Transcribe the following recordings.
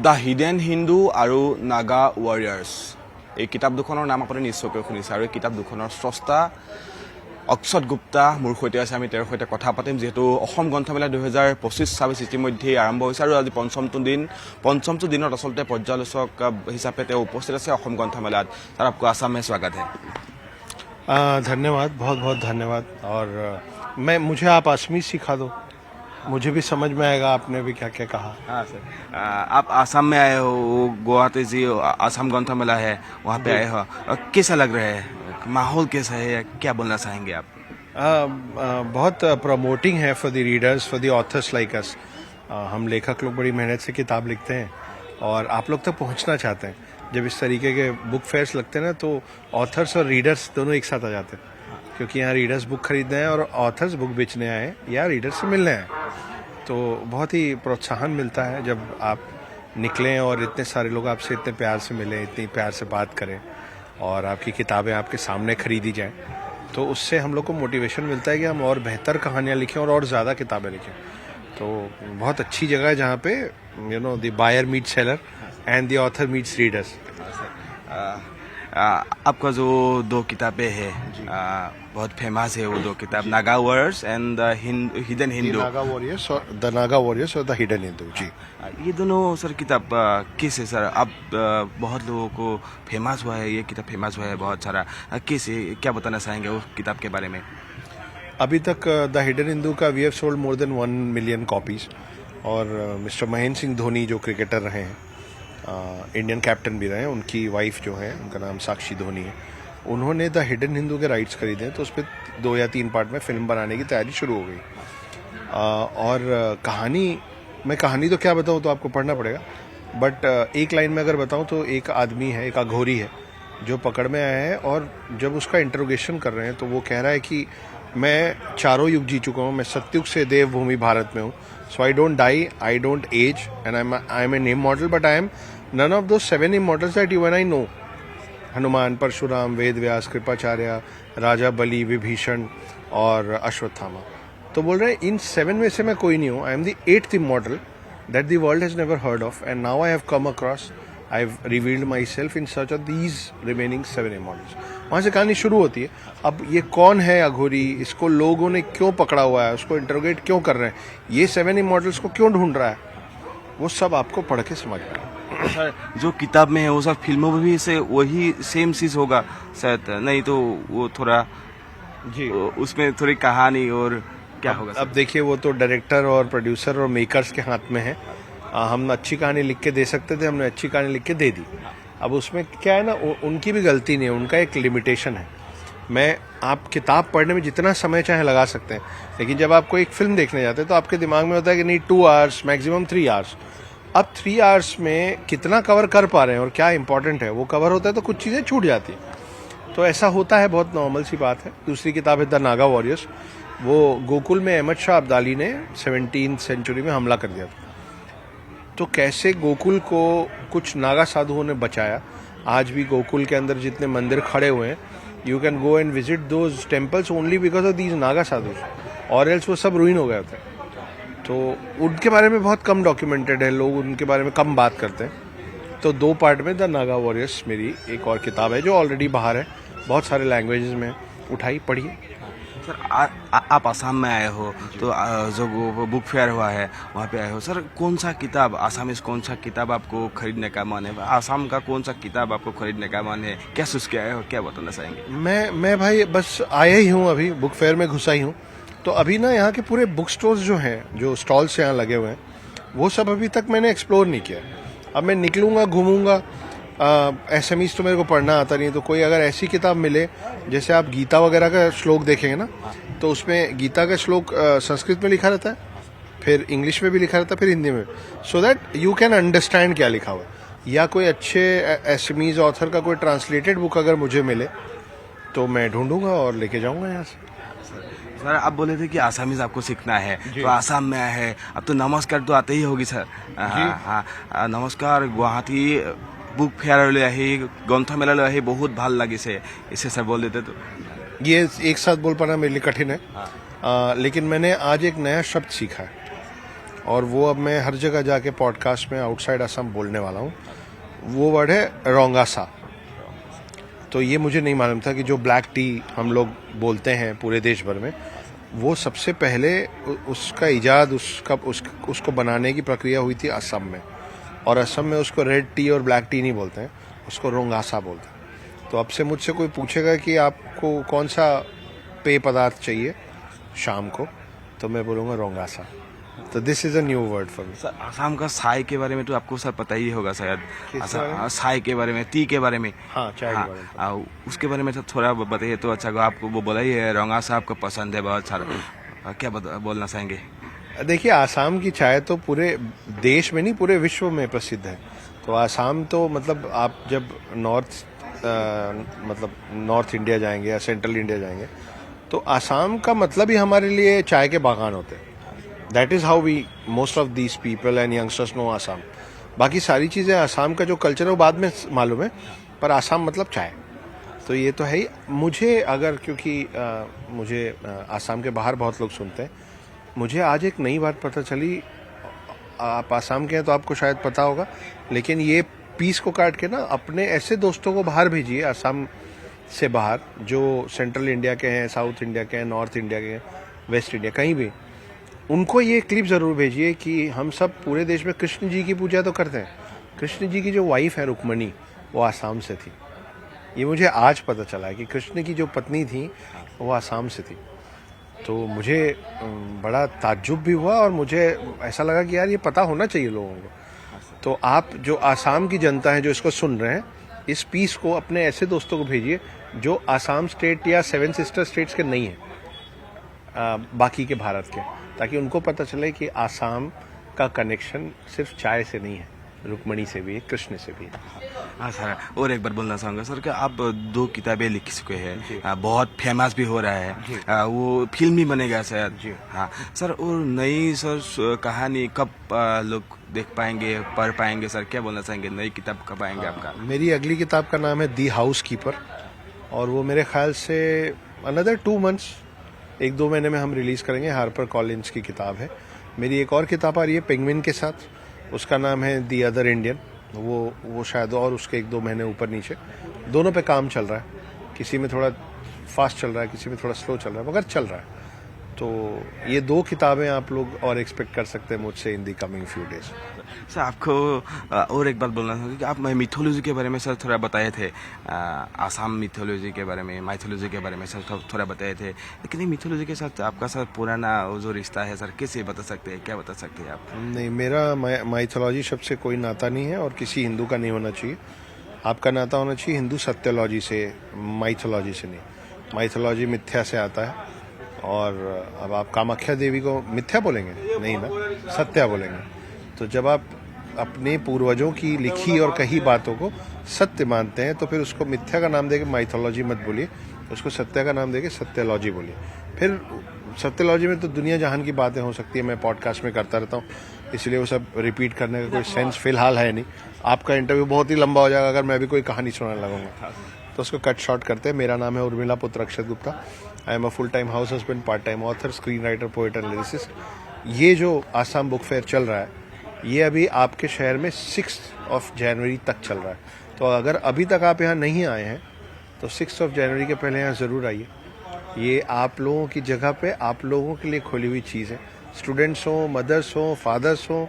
The hidden Hindu আৰু Naga warriors এই কিতাপ দুখনৰ নাম আপুনি নিশ্চয়কৈ শুনিছে আৰু এই কিতাপ দুখনৰ স্ৰষ্টা অক্ষত গুপ্তা মোৰ সৈতে আছে। আমি তেওঁৰ সৈতে কথা পাতিম, যিহেতু অসম গ্ৰন্থমেলা 2025-26 ইতিমধ্যেই আৰম্ভ হৈছে আৰু আজি পঞ্চমটো দিনত আচলতে পৰ্যালোচক হিচাপে তেওঁ উপস্থিত আছে অসম গ্ৰন্থমেলাত। তাৰ आपको आसाम में स्वागत है। धन्यवाद, बहुत बहुत धन्यवाद। और मुझे आप असमी सिखा दो, मुझे भी समझ में आएगा आपने भी क्या क्या कहा। हाँ सर, आप आसाम में आए हो, गुवाहाटी जी आसाम ग्रंथमेला है, वहाँ पे आए हो, कैसा लग रहा है, माहौल कैसा है, क्या बोलना चाहेंगे आप? बहुत प्रमोटिंग है for the readers, for the author's like us. हम लेखक लोग बड़ी मेहनत से किताब लिखते हैं और आप लोग तक पहुँचना चाहते हैं। जब इस तरीके के बुक फेयर्स लगते हैं ना, तो ऑथर्स और रीडर्स दोनों एक साथ आ जाते हैं, क्योंकि यहाँ रीडर्स बुक खरीदने हैं और ऑथर्स बुक बेचने आए या रीडर्स से मिलने आए। तो बहुत ही प्रोत्साहन मिलता है जब आप निकलें और इतने सारे लोग आपसे इतने प्यार से मिलें, इतनी प्यार से बात करें और आपकी किताबें आपके सामने खरीदी जाएं, तो उससे हम लोग को मोटिवेशन मिलता है कि हम और बेहतर कहानियाँ लिखें और ज़्यादा किताबें लिखें। तो बहुत अच्छी जगह है जहाँ पे the buyer meet seller and the author meets readers. आपका जो दो किताबें हैं बहुत फेमस है, वो दो किताब Naga warriors and the hidden Hindu. Naga warriors और द हिडन हिंदू जी। ये दोनों सर किताब कैसे सर आप बहुत लोगों को फेमस हुआ है, ये किताब फेमस हुआ है बहुत सारा, कैसे क्या बताना चाहेंगे उस किताब के बारे में? अभी तक द हिडन हिंदू का we have sold more than 1 million copies. और मिस्टर महेंद्र सिंह धोनी जो क्रिकेटर रहे हैं, इंडियन कैप्टन भी रहे हैं, उनकी वाइफ जो है उनका नाम साक्षी धोनी है, उन्होंने द हिडन हिंदू के राइट्स खरीदे हैं। तो उस पर 2 या 3 पार्ट में फिल्म बनाने की तैयारी शुरू हो गई। और कहानी तो क्या बताऊँ, तो आपको पढ़ना पड़ेगा। बट एक लाइन में अगर बताऊँ तो एक आदमी है, एक अघोरी है जो पकड़ में आया है, और जब उसका इंटरोगेशन कर रहे हैं तो वो कह रहा है कि मैं 4 युग जी चुका हूँ, मैं सतयुग से देवभूमि भारत में हूँ। So I don't die, I don't age, and I am an immortal, but I am none of those 7 immortals that you and I know. Hanuman, Parshuram, Ved Vyas, Kripacharya, Raja Bali, Vibhishan और अश्वत्थामा। तो बोल रहे हैं इन 7 में से मैं कोई नहीं हूँ। I am the 8th immortal that the world has never heard of, and now I have come across, I have revealed myself in search of these remaining 7 immortals. वहाँ से कहानी शुरू होती है। अब ये कौन है अघोरी, इसको लोगों ने क्यों पकड़ा हुआ है, उसको इंटरोगेट क्यों कर रहे हैं, ये 7 immortals को क्यों ढूंढ रहा है, वो सब आपको पढ़ के समझ में आएगा। सर जो किताब में है वो सब फिल्मों में भी से वही सेम चीज होगा शायद, नहीं तो वो थोड़ा जी उसमें थोड़ी कहानी और क्या होगा? अब देखिए, वो तो डायरेक्टर और प्रोड्यूसर और मेकर्स के हाथ में है। हम अच्छी कहानी लिख के दे सकते थे, हमने अच्छी कहानी लिख के दे दी। अब उसमें क्या है ना, उनकी भी गलती नहीं है, उनका एक लिमिटेशन है। आप किताब पढ़ने में जितना समय चाहे लगा सकते हैं, लेकिन जब आप कोई एक फिल्म देखने जाते हैं तो आपके दिमाग में होता है कि नहीं 2 आवर्स मैक्सिमम 3 आवर्स। अब 3 आवर्स में कितना कवर कर पा रहे हैं और क्या इंपॉर्टेंट है वो कवर होता है, तो कुछ चीज़ें छूट जाती हैं। तो ऐसा होता है, बहुत नॉर्मल सी बात है। दूसरी किताब है द नागा वॉरियर्स। वो गोकुल में अहमद शाह अब्दाली ने 17th सेंचुरी में हमला कर दिया था, तो कैसे गोकुल को कुछ नागा साधुओं ने बचाया। आज भी गोकुल के अंदर जितने मंदिर खड़े हुए हैं, you can go and visit those temples only because of these Naga sadhu, और एल्स वो सब रुइन हो गए थे। तो उनके बारे में बहुत कम डॉक्यूमेंटेड है, लोग उनके बारे में कम बात करते हैं। तो 2 पार्ट में द नागा वॉरियर्स मेरी एक और किताब है जो ऑलरेडी बाहर है, बहुत सारे लैंग्वेजेस में, उठाई पढ़िए। सर आप आसाम में आए हो, तो जो बुक फेयर हुआ है वहाँ पे आए हो, सर कौन सा किताब आसामीज, कौन सा किताब आपको खरीदने का मन है, आसाम का कौन सा किताब आपको खरीदने का मन है, क्या सोच के आए हो, क्या बताना चाहेंगे? मैं भाई बस आया ही हूँ, अभी बुक फेयर में घुसा ही हूँ। तो अभी ना यहाँ के पूरे बुक स्टोर्स जो हैं, जो स्टॉल्स यहाँ लगे हुए हैं, वो सब अभी तक मैंने एक्सप्लोर नहीं किया। अब मैं निकलूँगा, घूमूंगा। एसएमईज तो मेरे को पढ़ना आता नहीं, तो कोई अगर ऐसी किताब मिले, जैसे आप गीता वगैरह का श्लोक देखेंगे ना, तो उसमें गीता का श्लोक संस्कृत में लिखा रहता है, फिर इंग्लिश में भी लिखा रहता है, फिर हिंदी में, so that you can understand क्या लिखा हुआ है। या कोई अच्छे एसएमईज ऑथर का कोई ट्रांसलेटेड बुक अगर मुझे मिले तो मैं ढूंढूंगा और लेके जाऊंगा यहाँ से। सर आप बोले थे कि आसामीज आपको सीखना है, तो आसाम में आए हैं, अब तो नमस्कार तो आते ही होगी सर। हाँ, नमस्कार गुवाहाटी बुक फेयर आही, ग्रंथमेला आही बहुत ভাল লাগিছে, इसे सर बोल देते तो। ये एक साथ बोल पाना मेरे लिए कठिन है। लेकिन मैंने आज एक नया शब्द सीखा है, और वो अब मैं हर जगह जाके पॉडकास्ट में आउटसाइड असम बोलने वाला हूँ। वो वर्ड है रोंगासा। तो ये मुझे नहीं मालूम था कि जो ब्लैक टी हम लोग बोलते हैं पूरे देश भर में, वो सबसे पहले उसका इजाद उसको बनाने की प्रक्रिया हुई थी असम में, और असम में उसको रेड टी और ब्लैक टी नहीं बोलते हैं, उसको रोंगासा बोलते हैं। तो अब से मुझसे कोई पूछेगा कि आपको कौन सा पेय पदार्थ चाहिए शाम को, तो मैं बोलूँगा रोंगासा। तो this is a new word for me. Sir Assam का साय के बारे में तो आपको सर पता ही होगा शायद। किसके बारे में? साय के बारे में, टी के बारे में। हाँ, चाय के बारे में। उसके बारे में तो थोड़ा बताइए तो अच्छा होगा। आपको वो बोला ही है रोंगा साहब को पसंद है बहुत सारा, क्या बोलना चाहेंगे? देखिए, आसाम की चाय तो पूरे देश में नहीं, पूरे विश्व में प्रसिद्ध है। तो आसाम तो मतलब आप जब नॉर्थ इंडिया जाएंगे या सेंट्रल इंडिया जाएंगे, तो आसाम का मतलब ही हमारे लिए चाय के बागान होते हैं। That is how we most of these people and youngsters know Assam. बाकी सारी चीज़ें आसाम का जो कल्चर है वो बाद में मालूम है, पर आसाम मतलब चाय। तो ये तो है ही। मुझे अगर क्योंकि मुझे आसाम के बाहर बहुत लोग सुनते हैं, मुझे आज एक नई बात पता चली। आप आसाम के हैं तो आपको शायद पता होगा, लेकिन ये पीस को काट के ना अपने ऐसे दोस्तों को बाहर भेजिए आसाम से बाहर, जो सेंट्रल इंडिया के हैं, साउथ इंडिया के हैं, नॉर्थ इंडिया के हैं, वेस्ट इंडिया, कहीं भी। उनको ये क्लिप ज़रूर भेजिए कि हम सब पूरे देश में कृष्ण जी की पूजा तो करते हैं, कृष्ण जी की जो वाइफ है रुक्मणी, वो आसाम से थी। ये मुझे आज पता चला है कि कृष्ण की जो पत्नी थी वो आसाम से थी। तो मुझे बड़ा ताज्जुब भी हुआ, और मुझे ऐसा लगा कि यार ये पता होना चाहिए लोगों को। तो आप जो आसाम की जनता है जो इसको सुन रहे हैं, इस पीस को अपने ऐसे दोस्तों को भेजिए जो आसाम स्टेट या 7 सिस्टर स्टेट्स के नहीं हैं, बाकी के भारत के, ताकि उनको पता चले कि आसाम का कनेक्शन सिर्फ चाय से नहीं है, रुक्मणी से भी है, कृष्ण से भी है। हाँ सर, और एक बार बोलना चाहूँगा सर कि आप 2 किताबें लिख चुके हैं, बहुत फेमस भी हो रहा है, वो फिल्म भी बनेगा शायद जी। हाँ सर, और नई सर कहानी कब लोग देख पाएंगे, पढ़ पाएंगे सर? क्या बोलना चाहेंगे, नई किताब कब आएंगे आपका? मेरी अगली किताब का नाम है दी हाउस कीपर, और वो मेरे ख्याल से अनदर 2 मंथ्स, 1-2 महीने में हम रिलीज़ करेंगे। हार्पर कॉलिंस की किताब है। मेरी एक और किताब आ रही है पेंगुइन के साथ, उसका नाम है दी अदर इंडियन। वो शायद और उसके 1-2 महीने ऊपर नीचे, दोनों पे काम चल रहा है। किसी में थोड़ा फास्ट चल रहा है, किसी में थोड़ा स्लो चल रहा है, मगर चल रहा है। तो ये 2 किताबें आप लोग और एक्सपेक्ट कर सकते हैं मुझसे in the coming few days. Sir आपको और एक बात बोलना चाहूँगा कि आप मिथोलॉजी के बारे में सर थोड़ा बताए थे, आसाम मिथोलॉजी के बारे में, माइथोलॉजी के बारे में सर थोड़ा बताए थे, लेकिन ये मिथोलॉजी के साथ आपका सर पुराना जो रिश्ता है सर, कैसे बता सकते हैं, क्या बता सकते हैं आप? नहीं, मेरा माइथोलॉजी शब्द से कोई नाता नहीं है, और किसी हिंदू का नहीं होना चाहिए। आपका नाता होना चाहिए हिंदू सत्यलॉजी से, माइथोलॉजी से नहीं। माइथोलॉजी मिथ्या से आता है, और अब आप कामाख्या देवी को मिथ्या बोलेंगे? नहीं ना, सत्या बोलेंगे। तो जब आप अपने पूर्वजों की लिखी और कही बातों को सत्य मानते हैं, तो फिर उसको मिथ्या का नाम देके माइथोलॉजी मत बोलिए, उसको सत्या का नाम देके सत्यलॉजी बोलिए। फिर सत्यलॉजी में तो दुनिया जहान की बातें हो सकती है, मैं पॉडकास्ट में करता रहता हूँ, इसलिए वो सब रिपीट करने का कोई सेंस फिलहाल है नहीं। आपका इंटरव्यू बहुत ही लंबा हो जाएगा अगर मैं भी कोई कहानी सुनाने लगूंगा, तो उसको कट शॉर्ट करते हैं। मेरा नाम है उर्मिला पुत्र Akshat Gupta. I am a full time house husband, part time author, screenwriter, poet and lyricist. ये जो आसाम बुक फेयर चल रहा है, ये अभी आपके शहर में 6 जनवरी तक चल रहा है। तो अगर अभी तक आप यहाँ नहीं आए हैं, तो 6 जनवरी के पहले यहाँ ज़रूर आइए। ये आप लोगों की जगह पे आप लोगों के लिए खोली हुई चीज़ है। स्टूडेंट्स हो, मदर्स हो, फादर्स हो,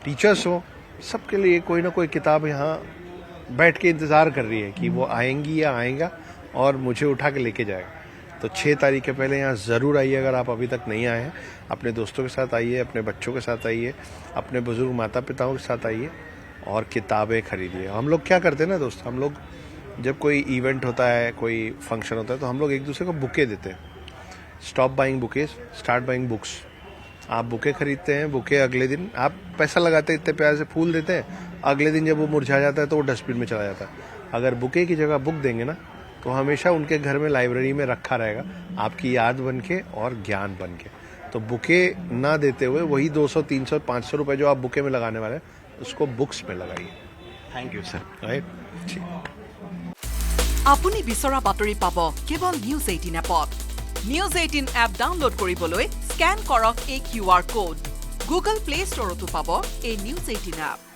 टीचर्स हो, सबके लिए कोई ना कोई किताब यहाँ बैठ के इंतज़ार कर रही है कि वो आएंगी या आएगा और मुझे उठा के लेके जाएगा। तो 6 तारीख के पहले यहाँ ज़रूर आइए। अगर आप अभी तक नहीं आए हैं, अपने दोस्तों के साथ आइए, अपने बच्चों के साथ आइए, अपने बुजुर्ग माता पिताओं के साथ आइए और किताबें खरीदिए। हम लोग क्या करते हैं ना दोस्त, हम लोग जब कोई इवेंट होता है, कोई फंक्शन होता है, तो हम लोग एक दूसरे को बुके देते हैं। Stop buying bouquets, start buying books. आप बुके खरीदते हैं, बुके अगले दिन आप पैसा लगाते हैं, इतने प्यार से फूल देते हैं, अगले दिन जब वो मुरझा जाता है तो वो डस्टबिन में चला जाता है। अगर बुके की जगह बुक देंगे ना, तो हमेशा उनके घर में लाइब्रेरी में रखा रहेगा, आपकी याद बन के और ज्ञान बन के। तो बुके ना देते हुए वही 200, 300, 500 रुपए जो आप बुके में लगाने वाले हैं, उसको बुक्स में लगाइए। Thank you sir. राइट। আপুনি বিচৰা বাতৰি পাব কেৱল নিউজ 18 এপত। নিউজ 18 এপ ডাউনলোড কৰিবলৈ স্ক্যান কৰক এই QR কোড। গুগল প্লে ষ্টৰতো পাব এই নিউজ 18 এপ।